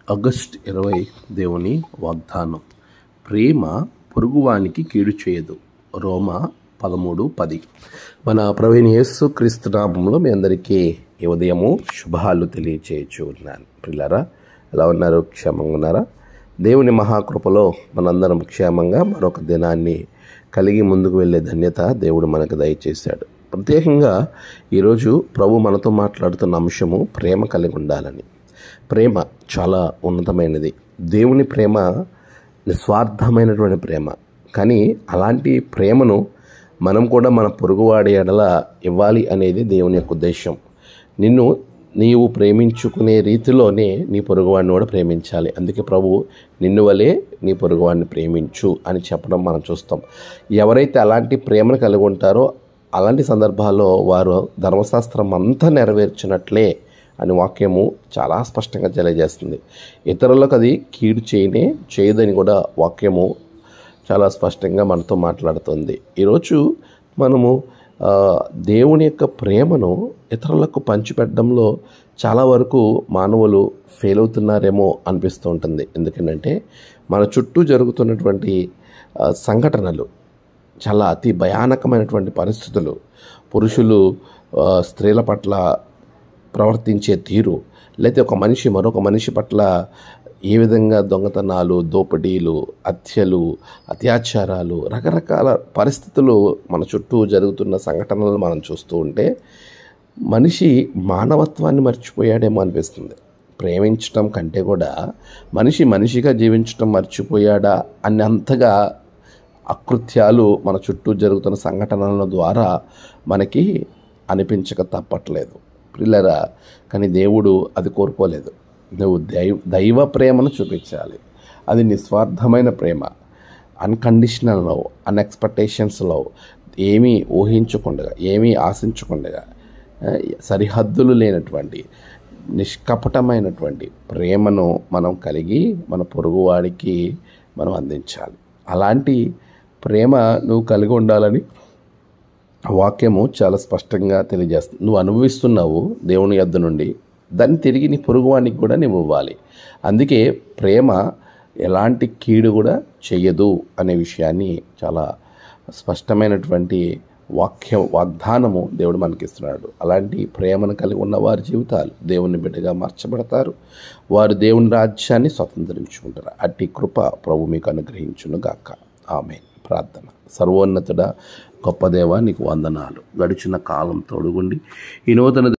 August 20 దేవుని వాగ్దానం. ప్రేమ పొరుగువానికి కీడు చేయదు. రోమా 13:10. మన ప్రభువైన యేసు క్రీస్తు నామములో మీ అందరికీ ఈ ఉదయము శుభాలు తెలియచేయచ్చు ఉన్నాను. పిల్లరా, ఎలా ఉన్నారు? క్షేమంగా ఉన్నారా? దేవుని మహాకృపలో మనందరం క్షేమంగా మరొక దినాన్ని కలిగి ముందుకు వెళ్ళే ధన్యత దేవుడు మనకు దయచేశాడు. ప్రత్యేకంగా ఈరోజు ప్రభు మనతో మాట్లాడుతున్న అంశము ప్రేమ కలిగి ఉండాలని. ప్రేమ చాలా ఉన్నతమైనది. దేవుని ప్రేమ నిస్వార్థమైనటువంటి ప్రేమ. కానీ అలాంటి ప్రేమను మనం కూడా మన పొరుగువాడి ఎడల ఇవ్వాలి అనేది దేవుని యొక్క ఉద్దేశం. నీవు ప్రేమించుకునే రీతిలోనే నీ పొరుగువాడిని కూడా ప్రేమించాలి. అందుకే ప్రభువు నిన్ను వలే నీ పొరుగువాడిని ప్రేమించు అని చెప్పడం మనం చూస్తాం. ఎవరైతే అలాంటి ప్రేమను కలిగి ఉంటారో అలాంటి సందర్భాల్లో వారు ధర్మశాస్త్రం అంతా నెరవేర్చినట్లే అని వాక్యము చాలా స్పష్టంగా తెలియజేస్తుంది. ఇతరులకు అది కీడు చేయదని కూడా వాక్యము చాలా స్పష్టంగా మనతో మాట్లాడుతుంది. ఈరోజు మనము దేవుని యొక్క ప్రేమను ఇతరులకు పంచిపెట్టడంలో చాలా వరకు మానవులు ఫెయిల్ అవుతున్నారేమో అనిపిస్తూ ఉంటుంది. ఎందుకంటే మన చుట్టూ జరుగుతున్నటువంటి సంఘటనలు చాలా అతి భయానకమైనటువంటి పరిస్థితులు, పురుషులు స్త్రీల పట్ల ప్రవర్తించే తీరు, లేకపోతే ఒక మనిషి మరొక మనిషి పట్ల ఏ విధంగా దొంగతనాలు, దోపిడీలు, హత్యలు, అత్యాచారాలు, రకరకాల పరిస్థితులు మన చుట్టూ జరుగుతున్న సంఘటనలు మనం చూస్తూ ఉంటే మనిషి మానవత్వాన్ని మర్చిపోయాడేమో అనిపిస్తుంది. ప్రేమించటం కంటే కూడా మనిషిగా జీవించటం మర్చిపోయాడా అన్నంతగా అకృత్యాలు మన చుట్టూ జరుగుతున్న సంఘటనల ద్వారా మనకి అనిపించక తప్పట్లేదు. పిల్లరా, కానీ దేవుడు అది కోరుకోలేదు. నువ్వు దైవ ప్రేమను చూపించాలి. అది నిస్వార్థమైన ప్రేమ, అన్కండిషనల్ లవ్, అన్ఎక్స్పెక్టేషన్స్ లవ్, ఏమీ ఊహించకుండా, ఏమీ ఆశించకుండా, సరిహద్దులు లేనటువంటి నిష్కపటమైనటువంటి ప్రేమను మనం కలిగి మన పొరుగువాడికి మనం అందించాలి. అలాంటి ప్రేమ నువ్వు కలిగి ఉండాలని వాక్యము చాలా స్పష్టంగా తెలియజేస్తుంది. నువ్వు అనుభవిస్తున్నావు దేవుని యొద్ద నుండి, దాన్ని తిరిగి నీ పొరుగువానికి కూడా నువ్వు ఇవ్వాలి. అందుకే ప్రేమ ఎలాంటి కీడు కూడా చెయ్యదు అనే విషయాన్ని చాలా స్పష్టమైనటువంటి వాగ్దానము దేవుడు మనకిస్తున్నాడు. అలాంటి ప్రేమను కలిగి ఉన్న వారి జీవితాలు దేవుని బిడ్డగా మార్చబడతారు. వారు దేవుని రాజ్యాన్ని స్వతంత్రించుకుంటారు. అట్టి కృప ప్రభు మీకు అనుగ్రహించును గాక. ఆమేన్. ప్రార్థన. సర్వోన్నతుడా, గొప్ప దేవా, నీకు వందనాలు. గడిచిన కాలం తోడుగుండి ఈ నూతన